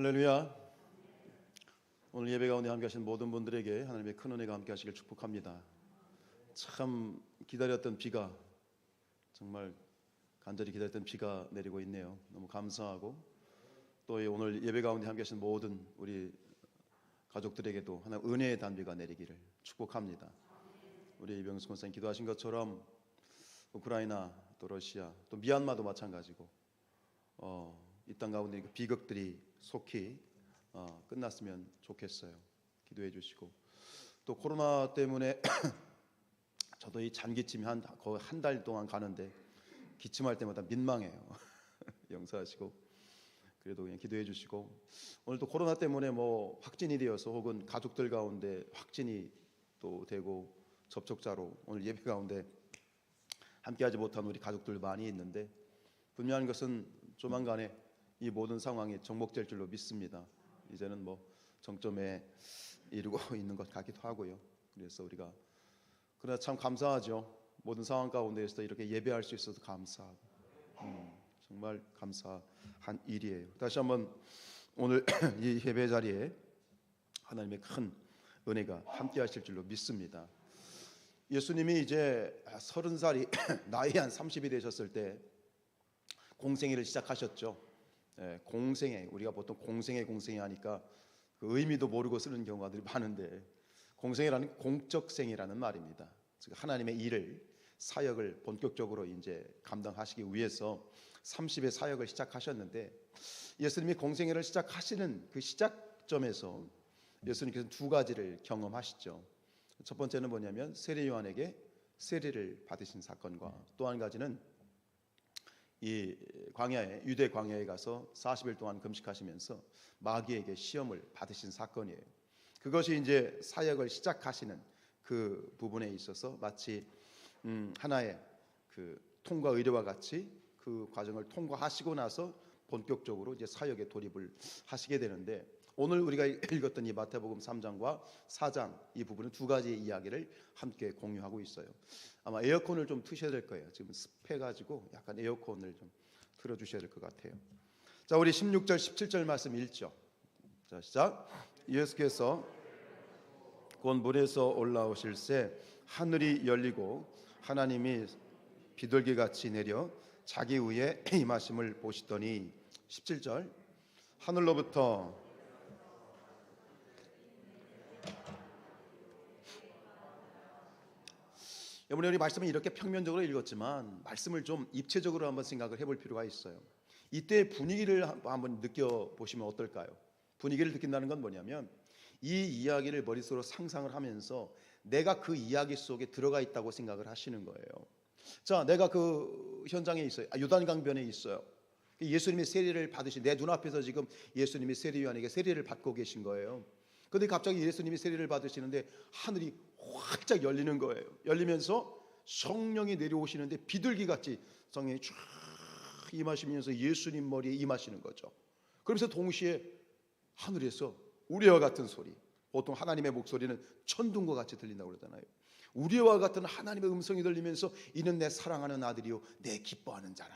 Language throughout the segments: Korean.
할렐루야. 오늘 예배 가운데 함께 하신 모든 분들에게 하나님의 큰 은혜가 함께 하시길 축복합니다. 참 기다렸던 비가, 정말 간절히 기다렸던 비가 내리고 있네요. 너무 감사하고, 또 오늘 예배 가운데 함께 하신 모든 우리 가족들에게도 하나님 은혜의 단비가 내리기를 축복합니다. 우리 이병수 권사님 기도하신 것처럼 우크라이나, 또 러시아, 또 미얀마도 마찬가지고 이 땅 가운데 비극들이 속히 끝났으면 좋겠어요. 기도해 주시고, 또 코로나 때문에 저도 이 잔기침이 거의 한 달 동안 가는데 기침할 때마다 민망해요. 용서하시고 그래도 그냥 기도해 주시고, 오늘도 코로나 때문에 뭐 확진이 되어서 혹은 가족들 가운데 확진이 또 되고 접촉자로 오늘 예배 가운데 함께하지 못한 우리 가족들 많이 있는데, 분명한 것은 조만간에 이 모든 상황이 정복될 줄로 믿습니다. 이제는 뭐 정점에 이르고 있는 것 같기도 하고요. 그래서 우리가 그러나 참 감사하죠. 모든 상황 가운데에서 이렇게 예배할 수 있어서 감사하고 정말 감사한 일이에요. 다시 한번 오늘 이 예배 자리에 하나님의 큰 은혜가 함께 하실 줄로 믿습니다. 예수님이 이제 30살이 나이 한 30이 되셨을 때 공생애를 시작하셨죠. 공생애, 우리가 보통 공생애 하니까 그 의미도 모르고 쓰는 경우가 많은데, 공생애라는 공적생애라는 말입니다. 즉 하나님의 일을, 사역을 본격적으로 이제 감당하시기 위해서 30의 사역을 시작하셨는데, 예수님이 공생애를 시작하시는 그 시작점에서 예수님께서 두 가지를 경험하시죠. 첫 번째는 뭐냐면 세례 요한에게 세례를 받으신 사건과, 또 한 가지는 이 광야에, 유대 광야에 가서 40일 동안 금식하시면서 마귀에게 시험을 받으신 사건이에요. 그것이 이제 사역을 시작하시는 그 부분에 있어서 마치 하나의 그 통과 의례와 같이 그 과정을 통과하시고 나서 본격적으로 이제 사역에 돌입을 하시게 되는데, 오늘 우리가 읽었던 이 마태복음 3장과 4장 이 부분은 두 가지 이야기를 함께 공유하고 있어요. 아마 에어컨을 좀 트셔야 될 거예요. 지금 습해가지고 약간 에어컨을 좀 틀어주셔야 될 것 같아요. 자, 우리 16절 17절 말씀 읽죠. 자, 시작. 예수께서 곧 물에서 올라오실새 하늘이 열리고 하나님이 비둘기같이 내려 자기 위에 임하심을 보시더니, 17절 하늘로부터 이번에 우리 말씀을 이렇게 평면적으로 읽었지만 말씀을 좀 입체적으로 한번 생각을 해볼 필요가 있어요. 이때 분위기를 한번 느껴보시면 어떨까요? 분위기를 느낀다는 건 뭐냐면, 이 이야기를 머릿속으로 상상을 하면서 내가 그 이야기 속에 들어가 있다고 생각을 하시는 거예요. 자, 내가 그 현장에 있어요. 요단강변에 있어요. 예수님이 세례를 받으신, 내 눈앞에서 지금 예수님이 세례 요한에게 세례를 받고 계신 거예요. 그런데 갑자기 예수님이 세례를 받으시는데 하늘이 활짝 열리는 거예요. 열리면서 성령이 내려오시는데 비둘기같이 성령이 쫙 임하시면서 예수님 머리에 임하시는 거죠. 그러면서 동시에 하늘에서 우리와 같은 소리, 보통 하나님의 목소리는 천둥과 같이 들린다고 그러잖아요. 우리와 같은 하나님의 음성이 들리면서 이는 내 사랑하는 아들이요 내 기뻐하는 자라.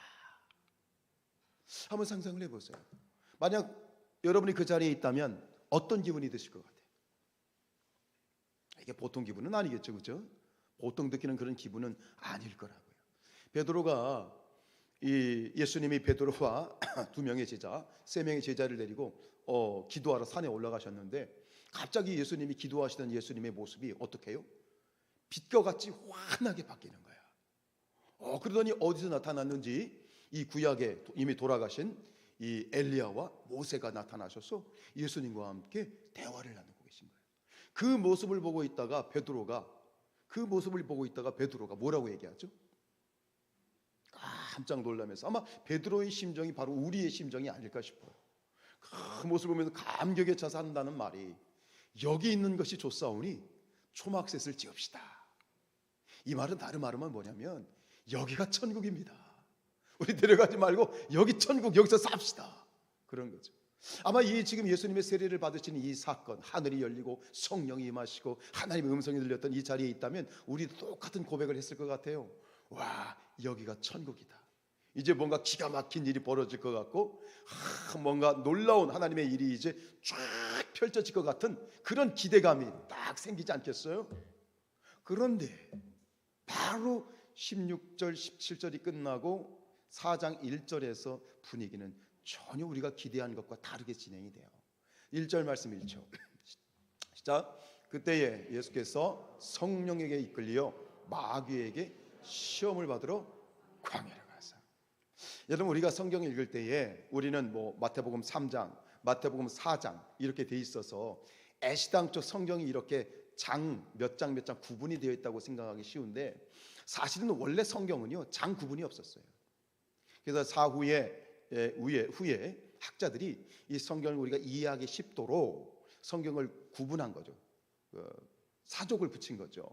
한번 상상을 해보세요. 만약 여러분이 그 자리에 있다면 어떤 기분이 드실 것 같아요? 이게 보통 기분은 아니겠죠, 그렇죠? 보통 느끼는 그런 기분은 아닐 거라고요. 베드로가 예수님이 베드로와 두 명의 제자, 세 명의 제자를 데리고 기도하러 산에 올라가셨는데, 갑자기 예수님이 기도하시던 예수님의 모습이 어떻게 해요? 빛과 같이 환하게 바뀌는 거야. 그러더니 어디서 나타났는지 이 구약에 이미 돌아가신 이 엘리야와 모세가 나타나셔서 예수님과 함께 대화를 나누고 계신 거예요. 그 모습을 보고 있다가 베드로가 뭐라고 얘기하죠? 깜짝 놀라면서, 아마 베드로의 심정이 바로 우리의 심정이 아닐까 싶어요. 그 모습을 보면서 감격에 차서 한다는 말이, 여기 있는 것이 좋사오니 초막셋을 지읍시다. 이 말은 다른 말은 뭐냐면 여기가 천국입니다. 우리 데려가지 말고 여기 천국, 여기서 삽시다. 그런 거죠. 아마 이 지금 예수님의 세례를 받으신 이 사건, 하늘이 열리고 성령이 임하시고 하나님의 음성이 들렸던 이 자리에 있다면 우리 똑같은 고백을 했을 것 같아요. 와, 여기가 천국이다. 이제 뭔가 기가 막힌 일이 벌어질 것 같고 뭔가 놀라운 하나님의 일이 이제 쫙 펼쳐질 것 같은 그런 기대감이 딱 생기지 않겠어요? 그런데 바로 16절 17절이 끝나고 4장 1절에서 분위기는 전혀 우리가 기대한 것과 다르게 진행이 돼요. 1절 말씀 읽죠. 시작. 그때에 예수께서 성령에게 이끌려 마귀에게 시험을 받으러 광야로 가서. 여러분, 우리가 성경을 읽을 때에 우리는 뭐 마태복음 3장, 마태복음 4장 이렇게 돼 있어서 애시당초 성경이 이렇게 몇 장 구분이 되어 있다고 생각하기 쉬운데, 사실은 원래 성경은요 장 구분이 없었어요. 그래서 후에 학자들이 이 성경을 우리가 이해하기 쉽도록 성경을 구분한 거죠. 사족을 붙인 거죠.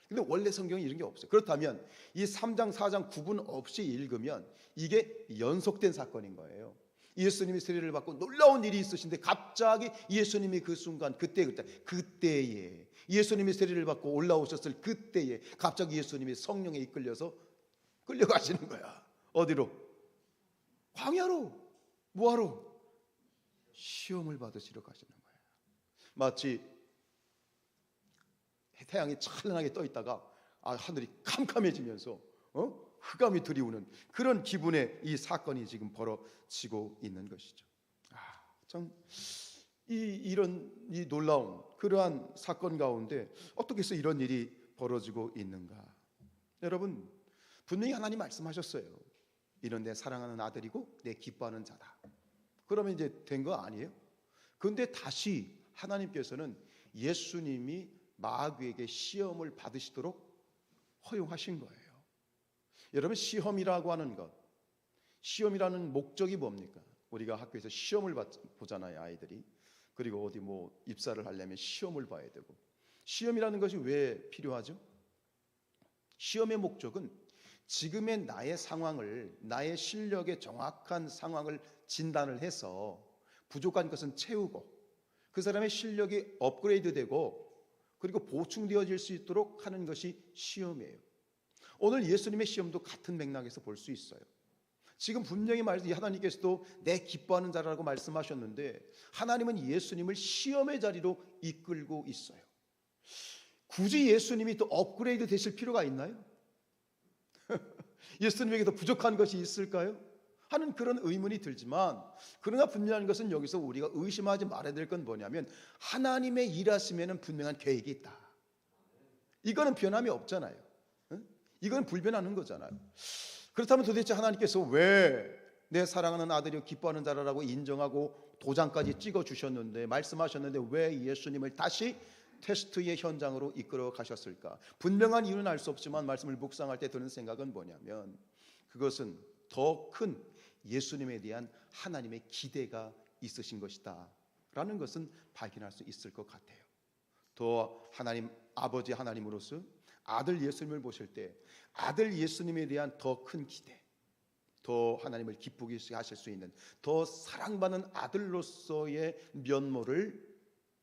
근데 원래 성경에 이런 게 없어요. 그렇다면 이 3장 4장 구분 없이 읽으면 이게 연속된 사건인 거예요. 예수님이 세례를 받고 놀라운 일이 있으신데 갑자기 예수님이 그 순간 그때에 예수님이 세례를 받고 올라오셨을 그때에 갑자기 예수님이 성령에 이끌려서 끌려가시는 거야. 어디로? 광야로. 뭐하러? 시험을 받으시러 가시는 거야. 마치 태양이 찬란하게 떠 있다가 하늘이 캄캄해지면서 흑암이 들이우는 그런 기분의 이 사건이 지금 벌어지고 있는 것이죠. 참 이런 놀라운 그러한 사건 가운데 어떻게 해서 이런 일이 벌어지고 있는가? 여러분, 분명히 하나님 말씀하셨어요. 이는 내 사랑하는 아들이고 내 기뻐하는 자다. 그러면 이제 된 거 아니에요? 그런데 다시 하나님께서는 예수님이 마귀에게 시험을 받으시도록 허용하신 거예요. 여러분, 시험이라고 하는 것, 시험이라는 목적이 뭡니까? 우리가 학교에서 시험을 보잖아요, 아이들이. 그리고 어디 뭐 입사를 하려면 시험을 봐야 되고. 시험이라는 것이 왜 필요하죠? 시험의 목적은 지금의 나의 상황을, 나의 실력의 정확한 상황을 진단을 해서 부족한 것은 채우고 그 사람의 실력이 업그레이드되고 그리고 보충되어질 수 있도록 하는 것이 시험이에요. 오늘 예수님의 시험도 같은 맥락에서 볼 수 있어요. 지금 분명히 하나님께서도 내 기뻐하는 자라고 말씀하셨는데 하나님은 예수님을 시험의 자리로 이끌고 있어요. 굳이 예수님이 또 업그레이드 되실 필요가 있나요? 예수님에게 더 부족한 것이 있을까요? 하는 그런 의문이 들지만, 그러나 분명한 것은 여기서 우리가 의심하지 말아야 될 건 뭐냐면 하나님의 일하심에는 분명한 계획이 있다. 이거는 변함이 없잖아요. 이건 불변하는 거잖아요. 그렇다면 도대체 하나님께서 왜 내 사랑하는 아들이 기뻐하는 자라고 인정하고 도장까지 찍어 주셨는데, 말씀하셨는데 왜 예수님을 다시 테스트의 현장으로 이끌어 가셨을까? 분명한 이유는 알 수 없지만 말씀을 묵상할 때 드는 생각은 뭐냐면 그것은 더 큰 예수님에 대한 하나님의 기대가 있으신 것이다 라는 것은 발견할 수 있을 것 같아요. 더 하나님 아버지 하나님으로서 아들 예수님을 보실 때 아들 예수님에 대한 더 큰 기대, 더 하나님을 기쁘게 하실 수 있는 더 사랑받는 아들로서의 면모를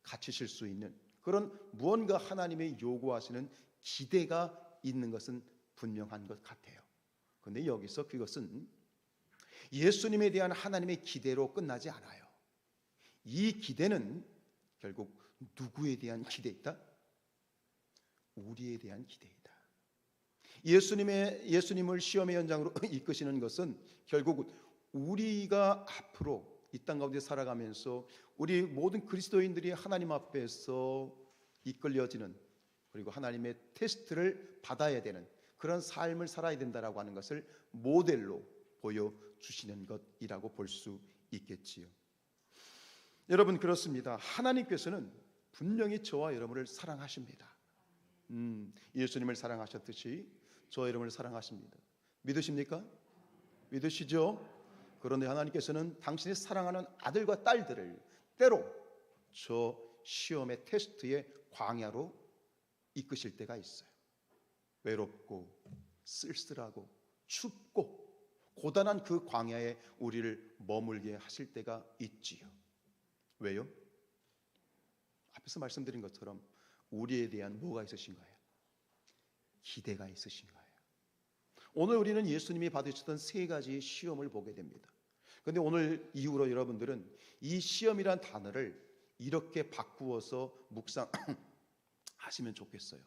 갖추실 수 있는 그런 무언가 하나님의 요구하시는 기대가 있는 것은 분명한 것 같아요. 그런데 여기서 그것은 예수님에 대한 하나님의 기대로 끝나지 않아요. 이 기대는 결국 누구에 대한 기대이다? 우리에 대한 기대이다. 예수님을 시험의 현장으로 이끄시는 것은 결국 우리가 앞으로 이 땅 가운데 살아가면서 우리 모든 그리스도인들이 하나님 앞에서 이끌려지는, 그리고 하나님의 테스트를 받아야 되는 그런 삶을 살아야 된다라고 하는 것을 모델로 보여주시는 것이라고 볼 수 있겠지요. 여러분, 그렇습니다. 하나님께서는 분명히 저와 여러분을 사랑하십니다. 예수님을 사랑하셨듯이 저와 여러분을 사랑하십니다. 믿으십니까? 믿으시죠? 그런데 하나님께서는 당신이 사랑하는 아들과 딸들을 때로 저 시험의 테스트의 광야로 이끄실 때가 있어요. 외롭고 쓸쓸하고 춥고 고단한 그 광야에 우리를 머물게 하실 때가 있지요. 왜요? 앞에서 말씀드린 것처럼 우리에 대한 뭐가 있으신 거예요? 기대가 있으신 거예요. 오늘 우리는 예수님이 받으셨던 세 가지의 시험을 보게 됩니다. 그런데 오늘 이후로 여러분들은 이 시험이란 단어를 이렇게 바꾸어서 묵상하시면 좋겠어요.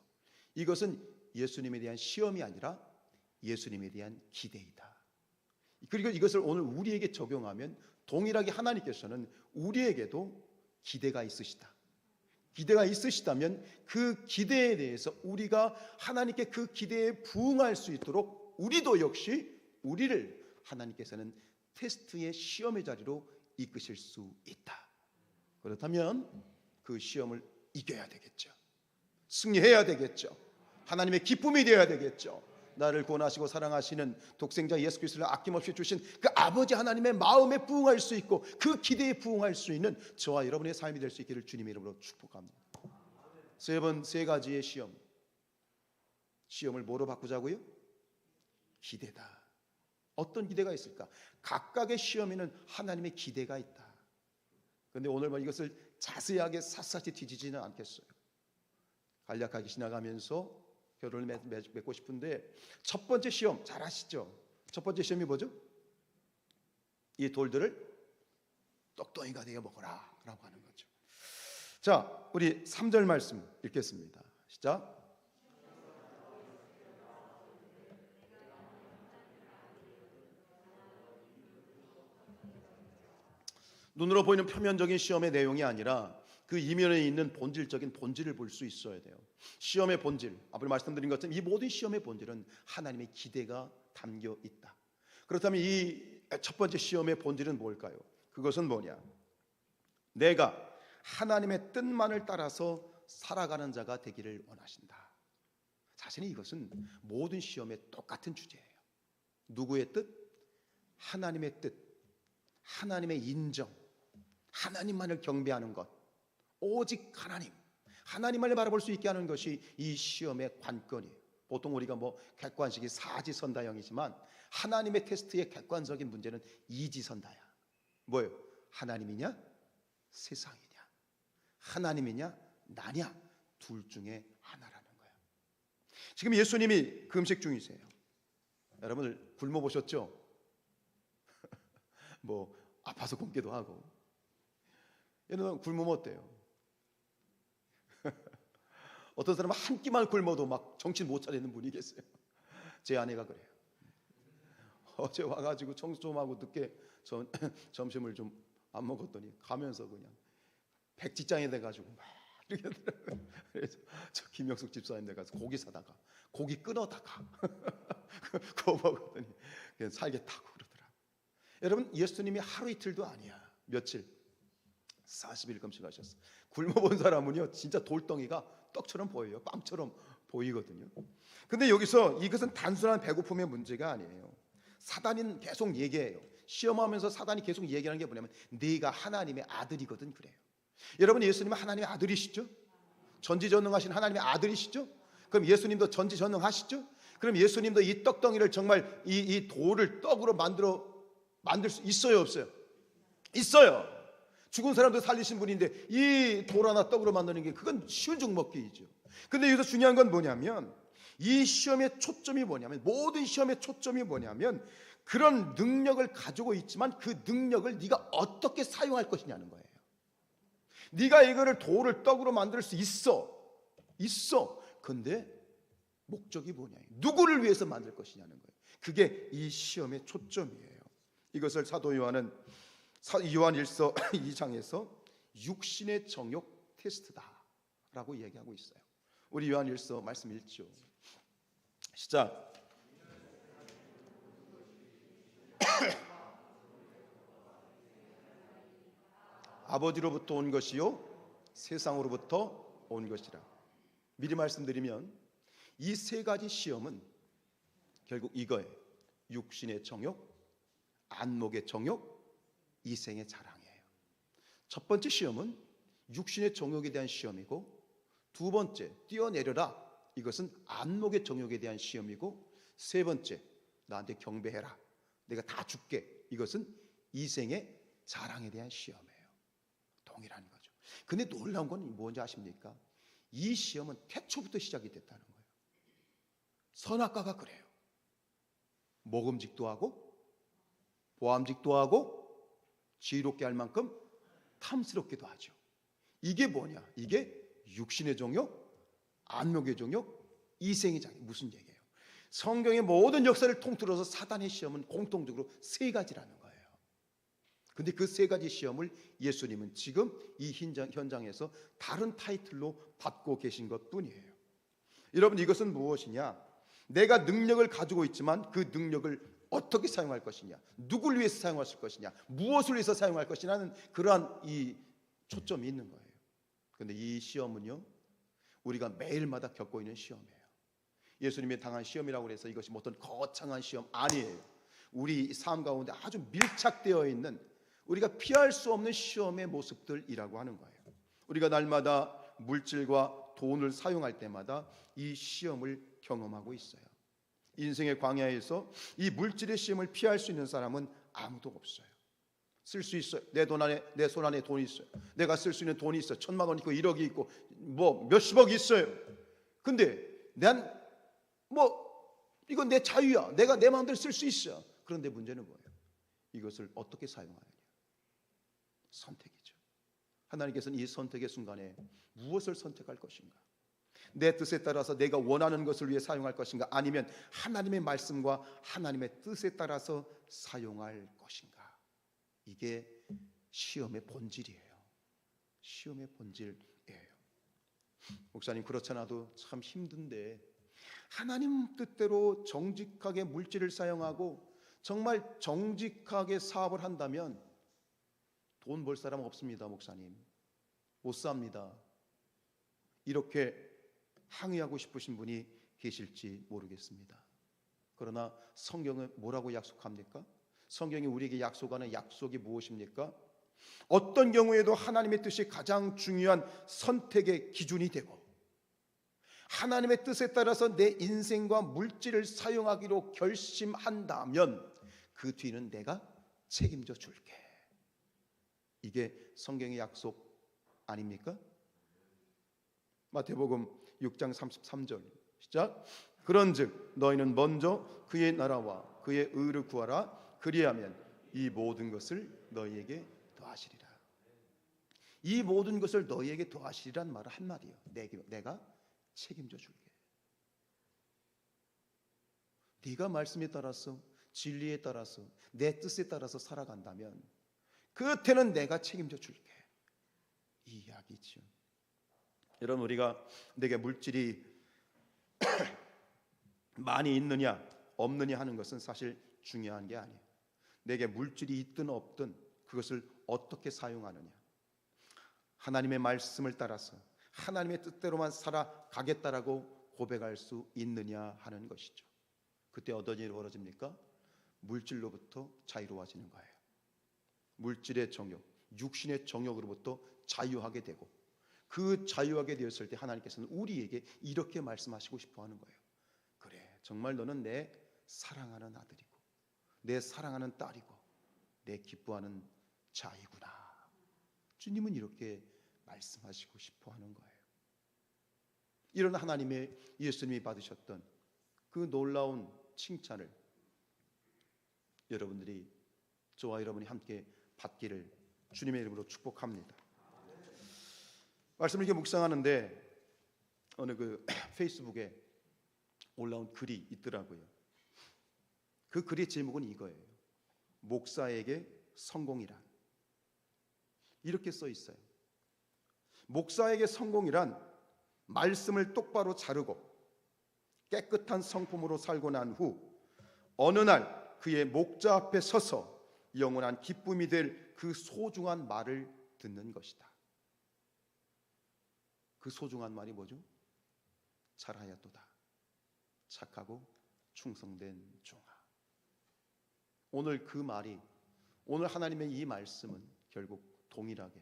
이것은 예수님에 대한 시험이 아니라 예수님에 대한 기대이다. 그리고 이것을 오늘 우리에게 적용하면 동일하게 하나님께서는 우리에게도 기대가 있으시다. 기대가 있으시다면 그 기대에 대해서 우리가 하나님께 그 기대에 부응할 수 있도록 우리도 역시 우리를 하나님께서는 테스트의 시험의 자리로 이끄실 수 있다. 그렇다면 그 시험을 이겨야 되겠죠. 승리해야 되겠죠. 하나님의 기쁨이 되어야 되겠죠. 나를 구원하시고 사랑하시는 독생자 예수 그리스도를 아낌없이 주신 그 아버지 하나님의 마음에 부응할 수 있고 그 기대에 부응할 수 있는 저와 여러분의 삶이 될 수 있기를 주님의 이름으로 축복합니다. 세 가지의 시험을 뭐로 바꾸자고요? 기대다. 어떤 기대가 있을까? 각각의 시험에는 하나님의 기대가 있다. 그런데 오늘 이것을 자세하게 샅샅이 뒤지지는 않겠어요. 간략하게 지나가면서 결론을 맺고 싶은데, 첫 번째 시험 잘 아시죠? 첫 번째 시험이 뭐죠? 이 돌들을 떡덩이가 되어 먹어라 라고 하는 거죠. 자, 우리 3절 말씀 읽겠습니다. 시작. 눈으로 보이는 표면적인 시험의 내용이 아니라 그 이면에 있는 본질적인 본질을 볼 수 있어야 돼요. 시험의 본질, 앞으로 말씀드린 것처럼 이 모든 시험의 본질은 하나님의 기대가 담겨 있다. 그렇다면 이 첫 번째 시험의 본질은 뭘까요? 그것은 뭐냐? 내가 하나님의 뜻만을 따라서 살아가는 자가 되기를 원하신다. 사실은 이것은 모든 시험의 똑같은 주제예요. 누구의 뜻? 하나님의 뜻, 하나님의 인정, 하나님만을 경배하는 것, 오직 하나님만을 바라볼 수 있게 하는 것이 이 시험의 관건이에요. 보통 우리가 객관식이 사지선다형이지만 하나님의 테스트의 객관적인 문제는 이지선다야. 뭐예요? 하나님이냐 세상이냐, 하나님이냐 나냐, 둘 중에 하나라는 거예요. 지금 예수님이 금식 중이세요. 여러분들 굶어 보셨죠? 아파서 굶기도 하고. 얘는 굶으면 어때요? 어떤 사람은 한 끼만 굶어도 막 정신 못 차리는 분이 계세요. 제 아내가 그래요. 어제 와가지고 청소 좀 하고 늦게 점심을 좀 안 먹었더니 가면서 그냥 백지장이 돼가지고 막 이렇게 하더라고요. 그래서 저 김영숙 집사님 네 가서 고기 사다가 고기 끊어다가 그거 먹었더니 그냥 살겠다고 그러더라고요. 여러분, 예수님이 하루 이틀도 아니야. 며칠? 40일 금식하셨어. 굶어본 사람은요 진짜 돌덩이가 떡처럼 보여요. 빵처럼 보이거든요. 근데 여기서 이것은 단순한 배고픔의 문제가 아니에요. 사단은 계속 얘기해요. 시험하면서 사단이 계속 얘기하는 게 뭐냐면 네가 하나님의 아들이거든 그래요. 여러분, 예수님은 하나님의 아들이시죠? 전지전능하신 하나님의 아들이시죠? 그럼 예수님도 전지전능하시죠? 그럼 예수님도 이 떡덩이를 정말 이 돌을 떡으로 만들 수 있어요 없어요? 있어요. 죽은 사람도 살리신 분인데 이 돌 하나 떡으로 만드는 게 그건 쉬운 죽먹기이죠. 근데 여기서 중요한 건 뭐냐면 이 시험의 초점이 뭐냐면, 모든 시험의 초점이 뭐냐면 그런 능력을 가지고 있지만 그 능력을 네가 어떻게 사용할 것이냐는 거예요. 네가 이거를 돌을 떡으로 만들 수 있어. 근데 목적이 뭐냐? 누구를 위해서 만들 것이냐는 거예요. 그게 이 시험의 초점이에요. 이것을 사도 요한 1서 2장에서 육신의 정욕 테스트다라고 얘기하고 있어요. 우리 요한 1서 말씀 읽죠. 시작. 아버지로부터 온 것이요 세상으로부터 온 것이라. 미리 말씀드리면 이 세 가지 시험은 결국 이거예요. 육신의 정욕, 안목의 정욕, 이생의 자랑이에요. 첫 번째 시험은 육신의 정욕에 대한 시험이고, 두 번째 뛰어내려라, 이것은 안목의 정욕에 대한 시험이고, 세 번째 나한테 경배해라, 내가 다 줄게, 이것은 이생의 자랑에 대한 시험이에요. 동일한 거죠. 근데 놀라운 건 뭔지 아십니까? 이 시험은 태초부터 시작이 됐다는 거예요. 선악과가 그래요. 먹음직도 하고 보암직도 하고 지혜롭게 할 만큼 탐스럽기도 하죠. 이게 뭐냐? 이게 육신의 정욕, 안목의 정욕, 이생의 장애. 무슨 얘기예요? 성경의 모든 역사를 통틀어서 사단의 시험은 공통적으로 세 가지라는 거예요. 근데 그 세 가지 시험을 예수님은 지금 이 현장에서 다른 타이틀로 받고 계신 것 뿐이에요. 여러분, 이것은 무엇이냐? 내가 능력을 가지고 있지만 그 능력을 어떻게 사용할 것이냐, 누굴 위해서 사용할 것이냐, 무엇을 위해서 사용할 것이냐는 그러한 이 초점이 있는 거예요. 그런데 이 시험은요, 우리가 매일마다 겪고 있는 시험이에요. 예수님이 당한 시험이라고 해서 이것이 어떤 거창한 시험 아니에요. 우리 삶 가운데 아주 밀착되어 있는, 우리가 피할 수 없는 시험의 모습들이라고 하는 거예요. 우리가 날마다 물질과 돈을 사용할 때마다 이 시험을 경험하고 있어요. 인생의 광야에서 이 물질의 시험을 피할 수 있는 사람은 아무도 없어요. 쓸 수 있어요. 내 손 안에 돈이 있어요. 내가 쓸 수 있는 돈이 있어요. 1,000만 원 있고 1억이 있고 뭐 몇십억이 있어요. 근데 난 이건 내 자유야. 내가 내 마음대로 쓸 수 있어. 그런데 문제는 뭐예요? 이것을 어떻게 사용하느냐? 선택이죠. 하나님께서는 이 선택의 순간에 무엇을 선택할 것인가? 내 뜻에 따라서 내가 원하는 것을 위해 사용할 것인가? 아니면 하나님의 말씀과 하나님의 뜻에 따라서 사용할 것인가? 이게 시험의 본질이에요. 시험의 본질이에요. 목사님, 그렇잖아도 참 힘든데 하나님 뜻대로 정직하게 물질을 사용하고 정말 정직하게 사업을 한다면 돈 벌 사람 없습니다. 목사님, 못 삽니다. 이렇게 항의하고 싶으신 분이 계실지 모르겠습니다. 그러나 성경은 뭐라고 약속합니까? 성경이 우리에게 약속하는 약속이 무엇입니까? 어떤 경우에도 하나님의 뜻이 가장 중요한 선택의 기준이 되고 하나님의 뜻에 따라서 내 인생과 물질을 사용하기로 결심한다면 그 뒤는 내가 책임져 줄게. 이게 성경의 약속 아닙니까? 마태복음 6장 33절 시작. 그런즉 너희는 먼저 그의 나라와 그의 의를 구하라. 그리하면 이 모든 것을 너희에게 더하시리라. 이 모든 것을 너희에게 더하시리란 말은 한마디요. 내가 책임져 줄게. 네가 말씀에 따라서, 진리에 따라서, 내 뜻에 따라서 살아간다면 끝에는 내가 책임져 줄게. 이 이야기죠. 여러분, 우리가 내게 물질이 많이 있느냐 없느냐 하는 것은 사실 중요한 게 아니에요. 내게 물질이 있든 없든 그것을 어떻게 사용하느냐, 하나님의 말씀을 따라서 하나님의 뜻대로만 살아가겠다라고 고백할 수 있느냐 하는 것이죠. 그때 어떤 일이 벌어집니까? 물질로부터 자유로워지는 거예요. 물질의 정욕, 육신의 정욕으로부터 자유하게 되고 그 자유하게 되었을 때 하나님께서는 우리에게 이렇게 말씀하시고 싶어 하는 거예요. 그래, 정말 너는 내 사랑하는 아들이고 내 사랑하는 딸이고 내 기뻐하는 자이구나. 주님은 이렇게 말씀하시고 싶어 하는 거예요. 이런 하나님의 예수님이 받으셨던 그 놀라운 칭찬을 여러분들이, 저와 여러분이 함께 받기를 주님의 이름으로 축복합니다. 말씀을 이렇게 묵상하는데 어느 페이스북에 올라온 글이 있더라고요. 그 글의 제목은 이거예요. 목사에게 성공이란. 이렇게 써 있어요. 목사에게 성공이란 말씀을 똑바로 자르고 깨끗한 성품으로 살고 난 후 어느 날 그의 목자 앞에 서서 영원한 기쁨이 될 그 소중한 말을 듣는 것이다. 그 소중한 말이 뭐죠? 잘하였도다. 착하고 충성된 종아. 오늘 그 말이, 오늘 하나님의 이 말씀은 결국 동일하게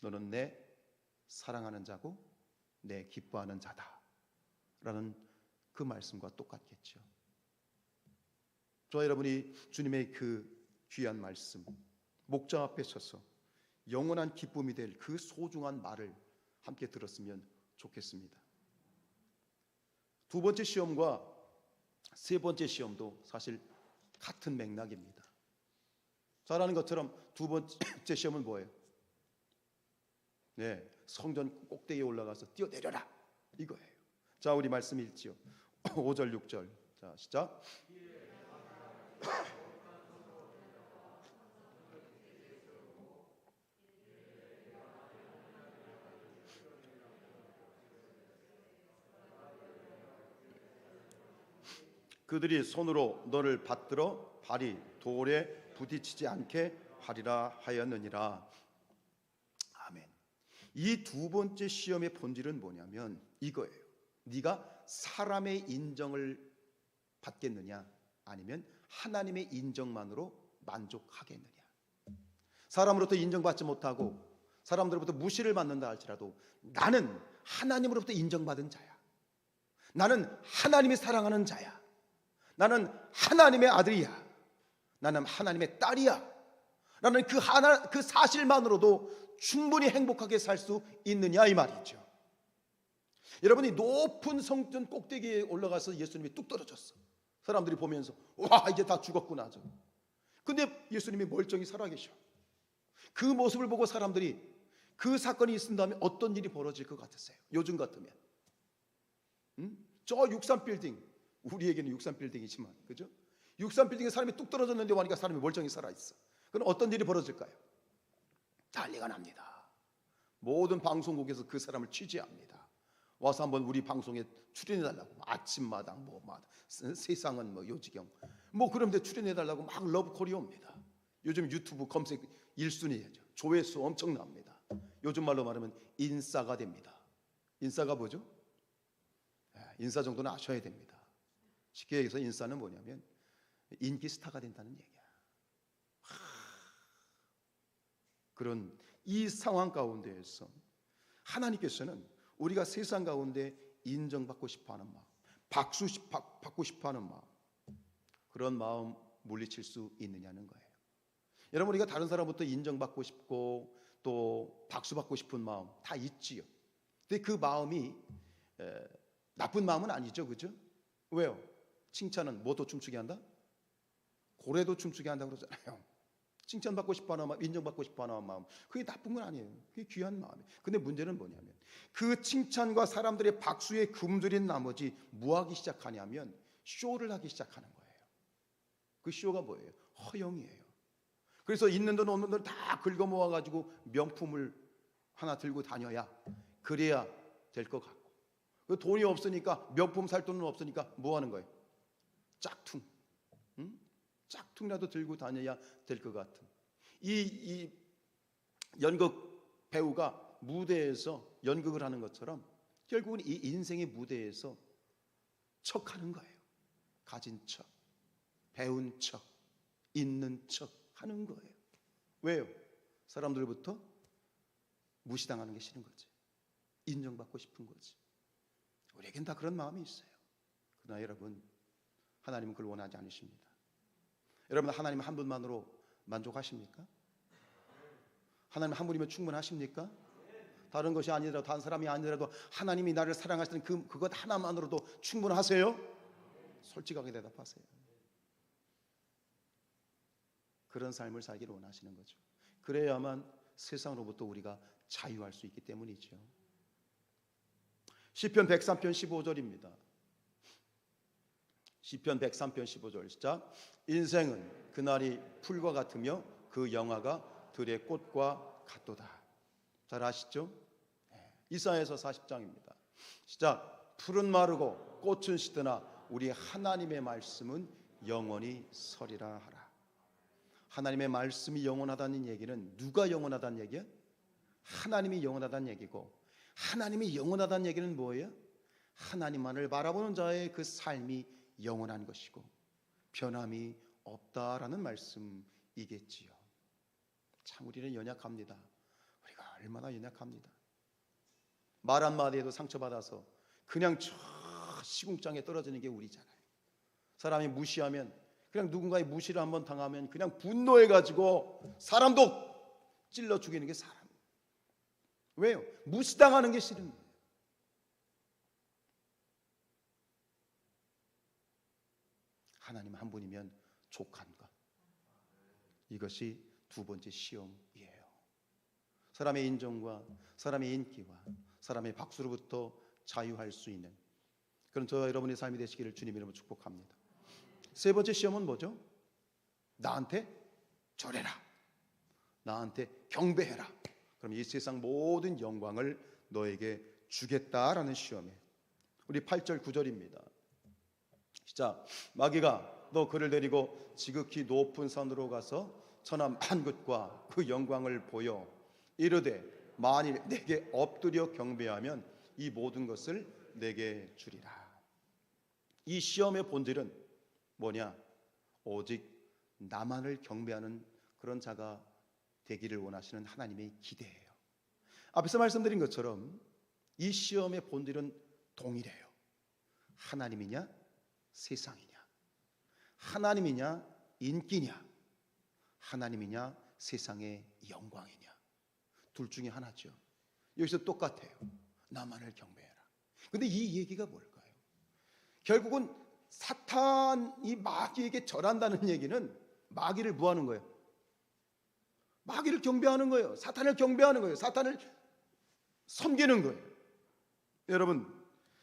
너는 내 사랑하는 자고 내 기뻐하는 자다 라는 그 말씀과 똑같겠죠. 저와 여러분이 주님의 그 귀한 말씀, 목자 앞에 서서 영원한 기쁨이 될 그 소중한 말을 함께 들었으면 좋겠습니다. 두 번째 시험과 세 번째 시험도 사실 같은 맥락입니다. 잘 아는 것처럼 두 번째 시험은 뭐예요? 네, 성전 꼭대기에 올라가서 뛰어내려라 이거예요. 자, 우리 말씀 읽지요. 5절 6절. 자, 시작. 그들이 손으로 너를 받들어 발이 돌에 부딪히지 않게 하리라 하였느니라. 아멘. 이 두 번째 시험의 본질은 뭐냐면 이거예요. 네가 사람의 인정을 받겠느냐, 아니면 하나님의 인정만으로 만족하겠느냐. 사람으로부터 인정받지 못하고 사람들로부터 무시를 받는다 할지라도 나는 하나님으로부터 인정받은 자야. 나는 하나님이 사랑하는 자야. 나는 하나님의 아들이야. 나는 하나님의 딸이야. 나는 그 사실만으로도 충분히 행복하게 살 수 있느냐 이 말이죠. 여러분이 높은 성전 꼭대기에 올라가서 예수님이 뚝 떨어졌어. 사람들이 보면서 와, 이제 다 죽었구나. 근데 예수님이 멀쩡히 살아계셔. 그 모습을 보고 사람들이 그 사건이 있은 다음에 어떤 일이 벌어질 것 같으세요? 요즘 같으면 저 63빌딩, 우리에게는 63빌딩이지만 그죠? 63빌딩에 사람이 뚝 떨어졌는데 와니까 사람이 멀쩡히 살아있어. 그럼 어떤 일이 벌어질까요? 난리가 납니다. 모든 방송국에서 그 사람을 취재합니다. 와서 한번 우리 방송에 출연해달라고. 아침마당 세상은 요지경 그런데 출연해달라고 막 러브콜이 요즘 유튜브 검색 1순위죠. 조회수 엄청납니다. 요즘 말로 말하면 인싸가 됩니다. 인싸가 뭐죠? 인싸 정도는 아셔야 됩니다. 쉽게 얘기해서 인싸는 뭐냐면 인기 스타가 된다는 얘기야. 그런 이 상황 가운데에서 하나님께서는 우리가 세상 가운데 인정받고 싶어하는 마음, 박수 받고 싶어하는 마음, 그런 마음 물리칠 수 있느냐는 거예요. 여러분, 우리가 다른 사람부터 인정받고 싶고 또 박수 받고 싶은 마음 다 있지요. 근데 그 마음이 나쁜 마음은 아니죠, 그죠? 왜요? 칭찬은 뭐도 춤추게 한다? 고래도 춤추게 한다 그러잖아요. 칭찬받고 싶어하는 마음, 인정받고 싶어하는 마음, 그게 나쁜 건 아니에요. 그게 귀한 마음이에요. 근데 문제는 뭐냐면 그 칭찬과 사람들의 박수에 굶주린 나머지 뭐 하기 시작하냐면 쇼를 하기 시작하는 거예요. 그 쇼가 뭐예요? 허영이에요. 그래서 있는 돈 없는 돈 다 긁어 모아가지고 명품을 하나 들고 다녀야 그래야 될 것 같고, 그 돈이 없으니까, 명품 살 돈은 없으니까 뭐 하는 거예요? 짝퉁. 짝퉁이라도 들고 다녀야 될 것 같은 이 연극 배우가 무대에서 연극을 하는 것처럼 결국은 이 인생의 무대에서 척하는 거예요. 가진 척, 배운 척, 있는 척 하는 거예요. 왜요? 사람들부터 무시당하는 게 싫은 거지. 인정받고 싶은 거지. 우리에겐 다 그런 마음이 있어요. 그러나 여러분, 하나님은 그걸 원하지 않으십니다. 여러분, 하나님 한 분만으로 만족하십니까? 하나님 한 분이면 충분하십니까? 다른 것이 아니더라도, 다른 사람이 아니더라도 하나님이 나를 사랑하시는 그것 하나만으로도 충분하세요? 솔직하게 대답하세요. 그런 삶을 살기를 원하시는 거죠. 그래야만 세상으로부터 우리가 자유할 수 있기 때문이죠. 시편 103편 15절입니다. 시편 103편 15절 시작. 인생은 그날이 풀과 같으며 그 영화가 들의 꽃과 같도다. 잘 아시죠? 이사야서 40장입니다. 시작. 풀은 마르고 꽃은 시드나 우리 하나님의 말씀은 영원히 서리라 하라. 하나님의 말씀이 영원하다는 얘기는 누가 영원하다는 얘기야? 하나님이 영원하다는 얘기고, 하나님이 영원하다는 얘기는 뭐예요? 하나님만을 바라보는 자의 그 삶이 영원한 것이고 변함이 없다라는 말씀이겠지요. 참 우리는 연약합니다. 우리가 얼마나 연약합니다. 말 한마디에도 상처받아서 그냥 저 시궁장에 떨어지는 게 우리잖아요. 사람이 무시하면, 그냥 누군가의 무시를 한번 당하면 그냥 분노해가지고 사람도 찔러 죽이는 게 사람. 왜요? 무시당하는 게 싫은 거예요. 하나님 한 분이면 족한가? 이것이 두 번째 시험이에요. 사람의 인정과 사람의 인기와 사람의 박수로부터 자유할 수 있는 그런 저와 여러분의 삶이 되시기를 주님 이름으로 축복합니다. 세 번째 시험은 뭐죠? 나한테 절해라, 나한테 경배해라. 그럼 이 세상 모든 영광을 너에게 주겠다라는 시험이에요. 우리 8절 9절입니다. 시작. 마귀가 너 그를 데리고 지극히 높은 산으로 가서 천한 만국과 그 영광을 보여 이르되 만일 내게 엎드려 경배하면 이 모든 것을 내게 주리라. 이 시험의 본질은 뭐냐? 오직 나만을 경배하는 그런 자가 되기를 원하시는 하나님의 기대예요. 앞에서 말씀드린 것처럼 이 시험의 본질은 동일해요. 하나님이냐 세상이냐, 하나님이냐 인기냐, 하나님이냐 세상의 영광이냐, 둘 중에 하나죠. 여기서 똑같아요. 나만을 경배해라. 근데 이 얘기가 뭘까요? 결국은 사탄이 마귀에게 절한다는 얘기는 마귀를 뭐 하는 거예요? 마귀를 경배하는 거예요. 사탄을 경배하는 거예요. 사탄을 섬기는 거예요. 여러분,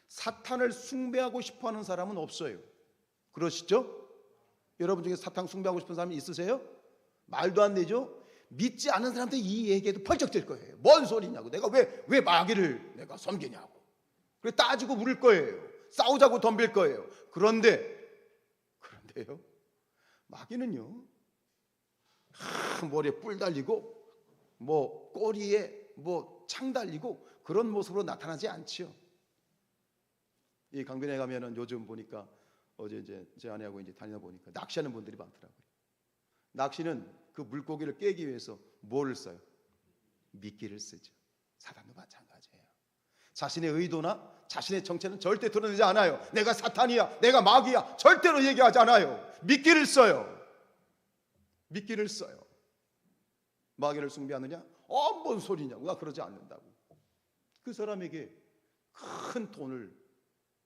사탄을 숭배하고 싶어하는 사람은 없어요. 그러시죠? 여러분 중에 사탄 숭배하고 싶은 사람이 있으세요? 말도 안 되죠? 믿지 않는 사람한테 이 얘기해도 펄쩍 뛸 거예요. 뭔 소리냐고, 내가 왜 마귀를 내가 섬기냐고. 그래 따지고 물을 거예요. 싸우자고 덤빌 거예요. 그런데요, 마귀는요, 머리에 뿔 달리고 뭐 꼬리에 뭐 창 달리고 그런 모습으로 나타나지 않지요. 이 강변에 가면은 요즘 보니까 어제 이제 제 아내하고 이제 다니다 보니까 낚시하는 분들이 많더라고요. 낚시는 그 물고기를 깨기 위해서 뭐를 써요? 미끼를 쓰죠. 사탄도 마찬가지예요. 자신의 의도나 자신의 정체는 절대 드러내지 않아요. 내가 사탄이야, 내가 마귀야, 절대로 얘기하지 않아요. 미끼를 써요. 미끼를 써요. 마귀를 숭배하느냐? 뭔 소리냐고. 나 그러지 않는다고. 그 사람에게 큰 돈을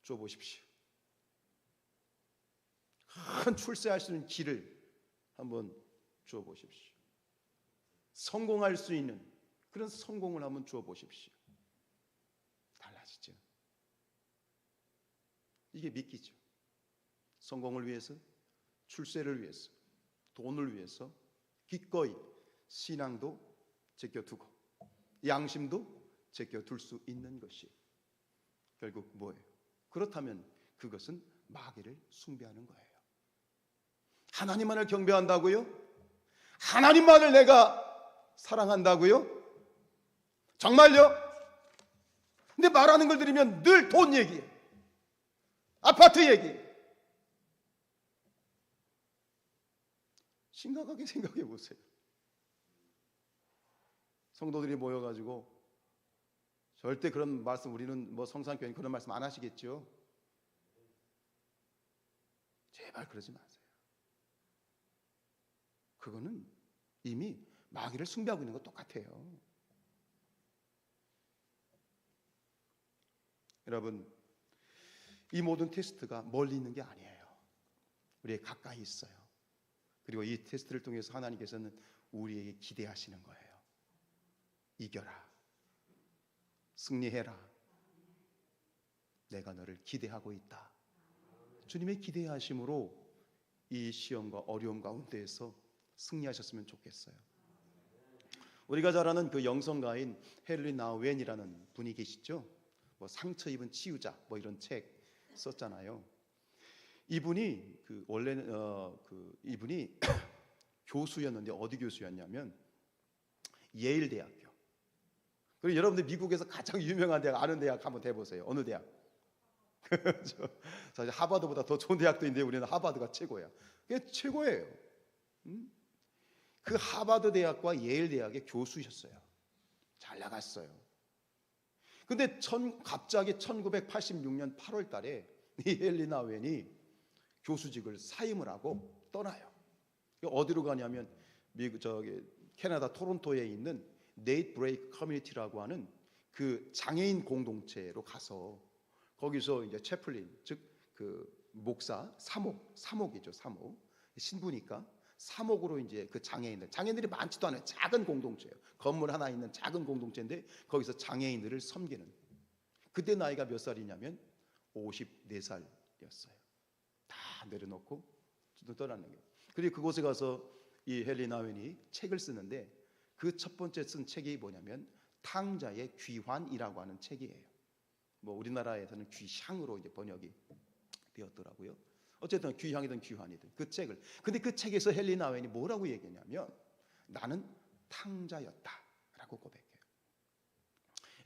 줘보십시오. 큰 출세할 수 있는 길을 한번 줘보십시오. 성공할 수 있는 그런 성공을 한번 줘보십시오. 달라지죠. 이게 미끼죠. 성공을 위해서, 출세를 위해서, 돈을 위해서 기꺼이 신앙도 제껴두고 양심도 제껴둘 수 있는 것이 결국 뭐예요? 그렇다면 그것은 마귀를 숭배하는 거예요. 하나님만을 경배한다고요? 하나님만을 내가 사랑한다고요? 정말요? 근데 말하는 걸 들으면 늘 돈 얘기, 아파트 얘기. 심각하게 생각해 보세요. 성도들이 모여가지고 절대 그런 말씀, 우리는 뭐 성산교회 그런 말씀 안 하시겠죠? 제발 그러지 마세요. 그거는 이미 마귀를 숭배하고 있는 것 똑같아요. 여러분, 이 모든 테스트가 멀리 있는 게 아니에요. 우리에 가까이 있어요. 그리고 이 테스트를 통해서 하나님께서는 우리에게 기대하시는 거예요. 이겨라, 승리해라, 내가 너를 기대하고 있다. 주님의 기대하심으로 이 시험과 어려움 가운데에서 승리하셨으면 좋겠어요. 우리가 잘 아는 그 영성가인 헨리 나우엔이라는 분이 계시죠. 뭐 상처 입은 치유자 뭐 이런 책 썼잖아요. 이분이 원래는 이분이 교수였는데 어디 교수였냐면 예일 대학교. 그리고 여러분들 미국에서 가장 유명한 대학 아는 대학 한번 대보세요. 어느 대학? 사실 하버드보다 더 좋은 대학도 있는데 우리는 하버드가 최고야. 그게 최고예요. 그 하버드 대학과 예일 대학의 교수셨어요. 잘 나갔어요. 근데 갑자기 1986년 8월 달에 이 헨리 나우엔이 교수직을 사임을 하고 떠나요. 어디로 가냐면 캐나다 토론토에 있는 네이트 브레이크 커뮤니티라고 하는 그 장애인 공동체로 가서 거기서 이제 채플린, 즉 그 목사, 사목이죠. 사목. 신부니까 사목으로 이제 그 장애인들이 많지도 않아요. 작은 공동체예요. 건물 하나 있는 작은 공동체인데 거기서 장애인들을 섬기는. 그때 나이가 몇 살이냐면 54살이었어요. 다 내려놓고 떠나는 거예요. 그리고 그곳에 가서 이 헨리 나웬이 책을 쓰는데 그 첫 번째 쓴 책이 뭐냐면 탕자의 귀환이라고 하는 책이에요. 뭐 우리나라에서는 귀향으로 이제 번역이 되었더라고요. 어쨌든 귀향이든 귀환이든 그 책을. 근데 그 책에서 헨리 나웬이 뭐라고 얘기했냐면 나는 탕자였다라고 고백해요.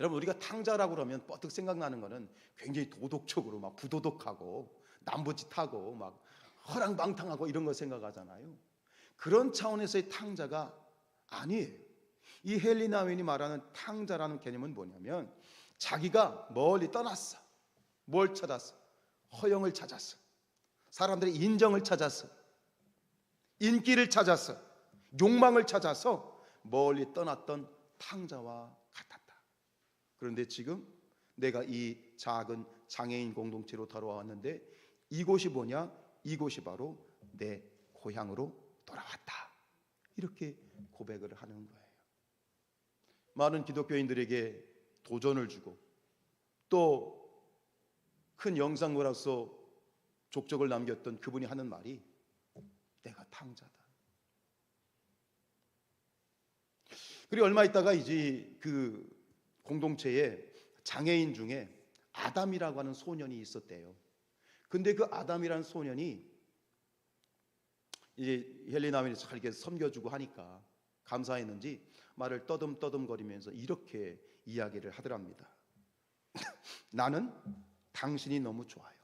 여러분 우리가 탕자라고 그러면 뻗뜩 생각나는 거는 굉장히 도덕적으로 막 부도덕하고 남부짓하고 막 허랑방탕하고 이런 거 생각하잖아요. 그런 차원에서의 탕자가 아니에요. 이 헨리 나웬이 말하는 탕자라는 개념은 뭐냐면 자기가 멀리 떠났어. 뭘 찾았어? 허영을 찾았어. 사람들의 인정을 찾았어. 인기를 찾았어. 욕망을 찾아서 멀리 떠났던 탕자와 같았다. 그런데 지금 내가 이 작은 장애인 공동체로 돌아왔는데 이곳이 뭐냐? 이곳이 바로 내 고향으로 돌아왔다. 이렇게 고백을 하는 거예요. 많은 기독교인들에게 도전을 주고 또 큰 영상으로서 족적을 남겼던 그분이 하는 말이 내가 탕자다. 그리고 얼마 있다가 이제 그 공동체에 장애인 중에 아담이라고 하는 소년이 있었대요. 근데 그 아담이라는 소년이 이제 헨리 나웬이 잘 이렇게 섬겨주고 하니까 감사했는지 말을 떠듬떠듬거리면서 이렇게 이야기를 하더랍니다. 나는 당신이 너무 좋아요.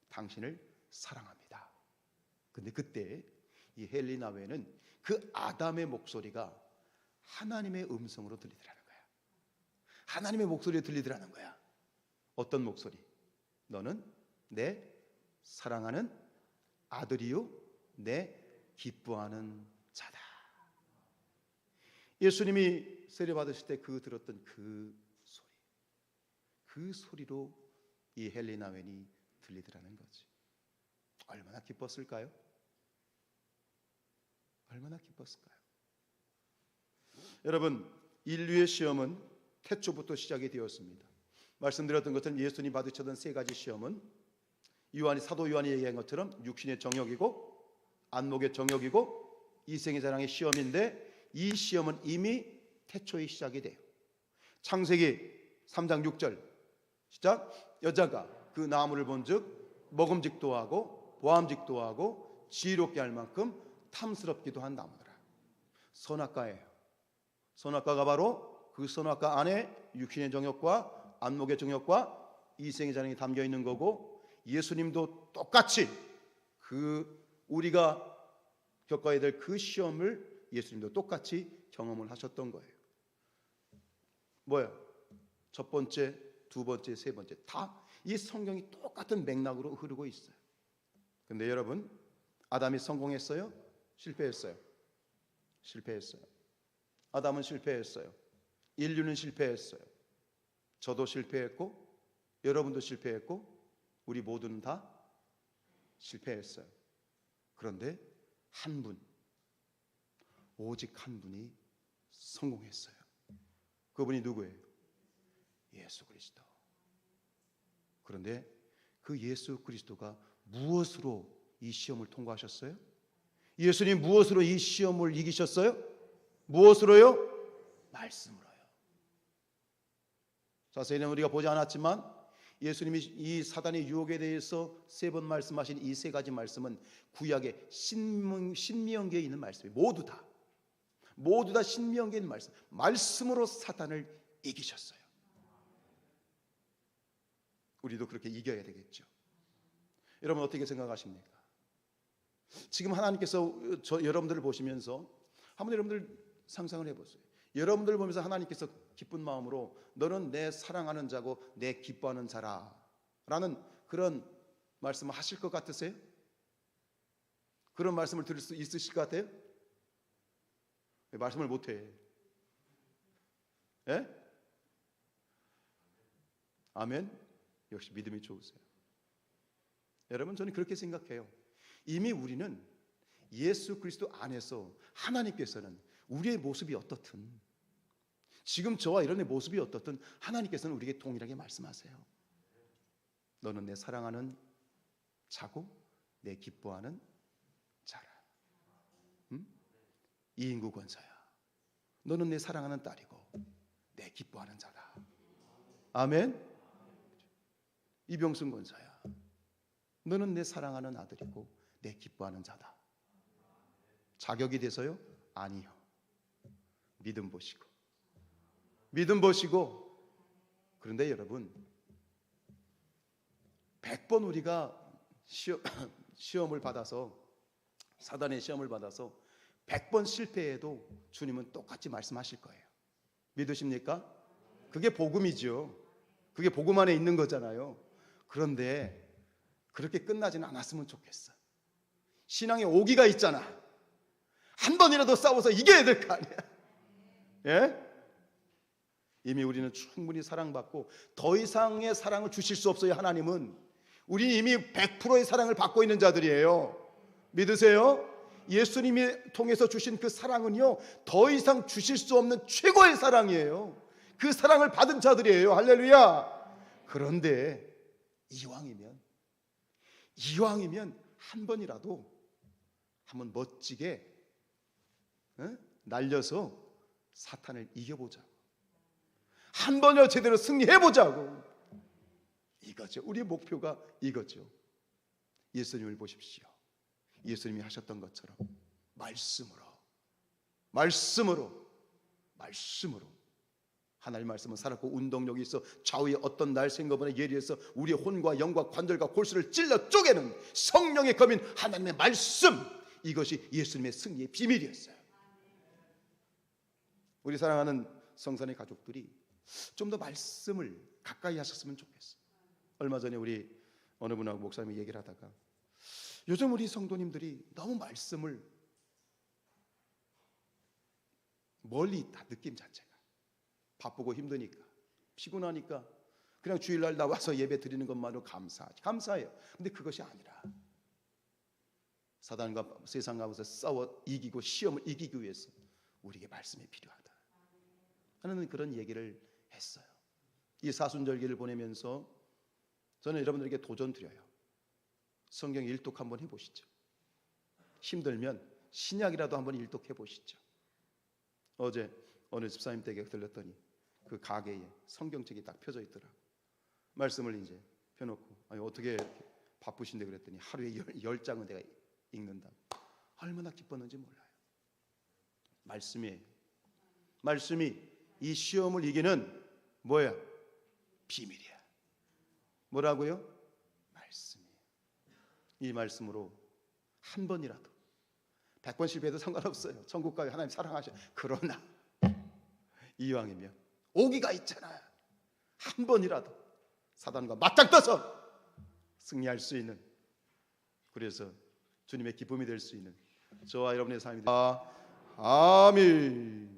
당신을 사랑합니다. 근데 그때 이 헨리 나웬은 그 아담의 목소리가 하나님의 음성으로 들리더라는 거야. 하나님의 목소리가 들리더라는 거야. 어떤 목소리? 너는 내 사랑하는 아들이요 내 기뻐하는 자다. 예수님이 세례 받으실 때 그 들었던 그 소리, 그 소리로 이 헨리 나웬이 들리더라는 거지. 얼마나 기뻤을까요? 얼마나 기뻤을까요? 여러분, 인류의 시험은 태초부터 시작이 되었습니다. 말씀드렸던 것처럼 예수님이 받으셨던 세 가지 시험은 사도 요한이 얘기한 것처럼 육신의 정욕이고 안목의 정욕이고 이생의 자랑의 시험인데 이 시험은 이미 태초에 시작이 돼요. 창세기 3장 6절 시작. 여자가 그 나무를 본즉 먹음직도 하고 보암직도 하고 지혜롭게 할 만큼 탐스럽기도 한 나무더라. 선악과예요. 선악과가 바로 그 선악과 안에 육신의 정욕과 안목의 정욕과 이생의 자랑이 담겨 있는 거고 예수님도 똑같이 우리가 겪어야 될 그 시험을 예수님도 똑같이 경험을 하셨던 거예요. 뭐예요? 첫 번째, 두 번째, 세 번째 다 이 성경이 똑같은 맥락으로 흐르고 있어요. 근데 여러분, 아담이 성공했어요? 실패했어요? 실패했어요. 아담은 실패했어요. 인류는 실패했어요. 저도 실패했고 여러분도 실패했고 우리 모두는 다 실패했어요. 그런데 한 분, 오직 한 분이 성공했어요. 그분이 누구예요? 예수 그리스도. 그런데 그 예수 그리스도가 무엇으로 이 시험을 통과하셨어요? 예수님 무엇으로 이 시험을 이기셨어요? 무엇으로요? 말씀으로요. 자세히는 우리가 보지 않았지만 예수님이 이 사단의 유혹에 대해서 세 번 말씀하신 이 세 가지 말씀은 구약의 신명기에 있는 말씀이 모두 다 신명기에 있는 말씀으로 사단을 이기셨어요. 우리도 그렇게 이겨야 되겠죠. 여러분 어떻게 생각하십니까? 지금 하나님께서 여러분들을 보시면서 한번 여러분들 상상을 해보세요. 여러분들 보면서 하나님께서 기쁜 마음으로 너는 내 사랑하는 자고 내 기뻐하는 자라 라는 그런 말씀을 하실 것 같으세요? 그런 말씀을 들을 수 있으실 것 같아요? 왜 말씀을 못해? 예? 아멘? 역시 믿음이 좋으세요. 여러분, 저는 그렇게 생각해요. 이미 우리는 예수 그리스도 안에서 하나님께서는 우리의 모습이 어떻든, 지금 저와 이런 모습이 어떻든 하나님께서는 우리에게 동일하게 말씀하세요. 너는 내 사랑하는 자고 내 기뻐하는 자라. 이인구 권사야, 너는 내 사랑하는 딸이고 내 기뻐하는 자다. 아멘. 이병순 권사야, 너는 내 사랑하는 아들이고 내 기뻐하는 자다. 자격이 돼서요? 아니요. 믿음 보시고. 그런데 여러분, 100번 우리가 시험을 받아서, 사단의 시험을 받아서 100번 실패해도 주님은 똑같이 말씀하실 거예요. 믿으십니까? 그게 복음이죠. 그게 복음 안에 있는 거잖아요. 그런데 그렇게 끝나지는 않았으면 좋겠어. 신앙에 오기가 있잖아. 한 번이라도 싸워서 이겨야 될 거 아니야. 예? 이미 우리는 충분히 사랑받고 더 이상의 사랑을 주실 수 없어요. 하나님은 우리 이미 100%의 사랑을 받고 있는 자들이에요. 믿으세요? 예수님이 통해서 주신 그 사랑은요, 더 이상 주실 수 없는 최고의 사랑이에요. 그 사랑을 받은 자들이에요. 할렐루야. 그런데 이왕이면 한 번이라도 한번 멋지게 날려서 사탄을 이겨보자고, 한 번이라도 제대로 승리해보자고. 이거죠. 우리의 목표가 이거죠. 예수님을 보십시오. 예수님이 하셨던 것처럼 말씀으로 하나님 말씀은 살았고 운동력이 있어 좌우의 어떤 날 생각보다 예리해서 우리의 혼과 영과 관절과 골수를 찔러 쪼개는 성령의 검인 하나님의 말씀, 이것이 예수님의 승리의 비밀이었어요. 우리 사랑하는 성산의 가족들이 좀 더 말씀을 가까이 하셨으면 좋겠어요. 얼마 전에 우리 어느 분하고 목사님이 얘기를 하다가, 요즘 우리 성도님들이 너무 말씀을 멀리 있다. 느낌 자체가 바쁘고 힘드니까, 피곤하니까 그냥 주일날 나와서 예배 드리는 것만으로 감사해요. 근데 그것이 아니라 사단과 세상 가운데서 싸워 이기고 시험을 이기기 위해서 우리에게 말씀이 필요하다 하는 그런 얘기를 했어요. 이 사순절기를 보내면서 저는 여러분들에게 도전 드려요. 성경 일독 한번 해보시죠. 힘들면 신약이라도 한번 일독해 보시죠. 어제 어느 집사님 댁에 들렸더니 그 가게에 성경책이 딱 펴져 있더라. 말씀을 이제 펴놓고, 아니 어떻게 이렇게 바쁘신데 그랬더니 하루에 10장은 내가 읽는다. 얼마나 기뻤는지 몰라요. 말씀이 이 시험을 이기는 뭐야? 비밀이야. 뭐라고요? 말씀이에요. 이 말씀으로 한 번이라도, 100번 실패해도 상관없어요. 천국 가요. 하나님 사랑하셔. 그러나 이왕이면 오기가 있잖아요. 한 번이라도 사단과 맞닥떠서 승리할 수 있는, 그래서 주님의 기쁨이 될 수 있는 저와 여러분의 삶이 되옵소서. 아멘.